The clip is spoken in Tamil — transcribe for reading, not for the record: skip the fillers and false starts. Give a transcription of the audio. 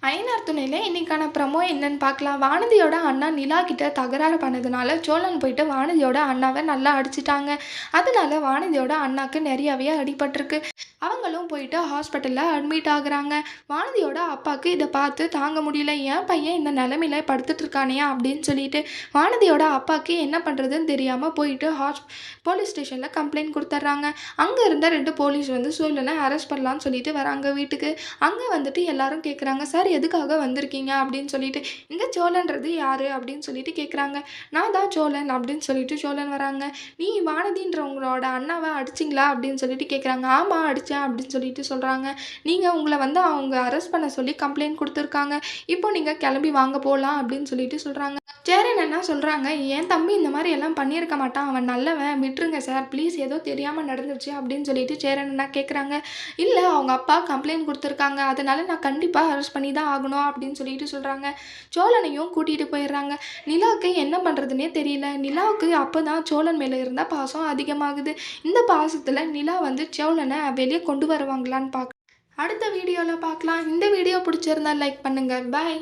ஐயனார் துணையில இன்னைக்கான ப்ரமோ என்னன்னு பார்க்கலாம். வானதியோட அண்ணா நிலா கிட்ட தகராறு பண்ணதுனால சோழன் போயிட்டு வானதியோட அண்ணாவை நல்லா அடிச்சிட்டாங்க. அதனால வானதியோட அண்ணாக்கு நிறையவே அடிபட்டிருக்கு. அவங்களும் போயிட்டு ஹாஸ்பிட்டலில் அட்மிட் ஆகுறாங்க. வானதியோட அப்பாவுக்கு இதை பார்த்து தாங்க முடியல. என் பையன் இந்த நிலமையில படுத்துட்டு இருக்கானே அப்படின்னு சொல்லிட்டு வானதியோட அப்பாவுக்கு என்ன பண்ணுறதுன்னு தெரியாமல் போயிட்டு போலீஸ் ஸ்டேஷனில் கம்ப்ளைண்ட் கொடுத்துட்றாங்க. அங்கே இருந்த 2 போலீஸ் வந்து சோழனை அரெஸ்ட் பண்ணலான்னு சொல்லிட்டு வராங்க வீட்டுக்கு. அங்கே வந்துட்டு எல்லாரும் கேட்குறாங்க, சார் எதுக்காக வந்திருக்கீங்க அப்படின்னு சொல்லிட்டு. இங்கே சோழன்றது யார் அப்படின்னு சொல்லிட்டு கேட்குறாங்க. நான் தான் சோழன் அப்படின்னு சொல்லிட்டு சோழன் வராங்க. நீ வானதின்றவங்களோட அண்ணாவை அடிச்சிங்களா அப்படின்னு சொல்லிட்டு கேட்குறாங்க. ஆமாம் அடித்தேன் அப்படின்னு சொல்லிட்டு சொல்கிறாங்க. நீங்கள் உங்களை வந்து அவங்க அரெஸ்ட் பண்ண சொல்லி கம்ப்ளைண்ட் கொடுத்துருக்காங்க. இப்போ நீங்கள் கிளம்பி வாங்க போகலாம் அப்படின்னு சொல்லிட்டு சொல்கிறாங்க. சேரன் என்ன சொல்கிறாங்க, என் தம்பி இந்த மாதிரி எல்லாம் பண்ணியிருக்க மாட்டான், அவன் நல்லவன், விட்டுருங்க சார் ப்ளீஸ், ஏதோ தெரியாமல் நடந்துருச்சு அப்படின்னு சொல்லிட்டு சேரன் என்ன கேட்குறாங்க. இல்லை அவங்க அப்பா கம்ப்ளைண்ட் கொடுத்துருக்காங்க, அதனால நான் கண்டிப்பாக அரெஸ்ட் பண்ணி தான் ஆகணும் அப்படின்னு சொல்லிட்டு சொல்கிறாங்க. சோழனையும் கூட்டிகிட்டு போயிடுறாங்க. நிலாவுக்கு என்ன பண்ணுறதுனே தெரியல. நிலாவுக்கு அப்போ தான் சோழன் மேலே இருந்த பாசம் அதிகமாகுது. இந்த பாசத்தில் நிலா வந்து சோழனை வெளியே கொண்டு வருவாங்களான்னு பார்க்க அடுத்த வீடியோவில் பார்க்கலாம். இந்த வீடியோ பிடிச்சிருந்தா லைக் பண்ணுங்கள். பாய்.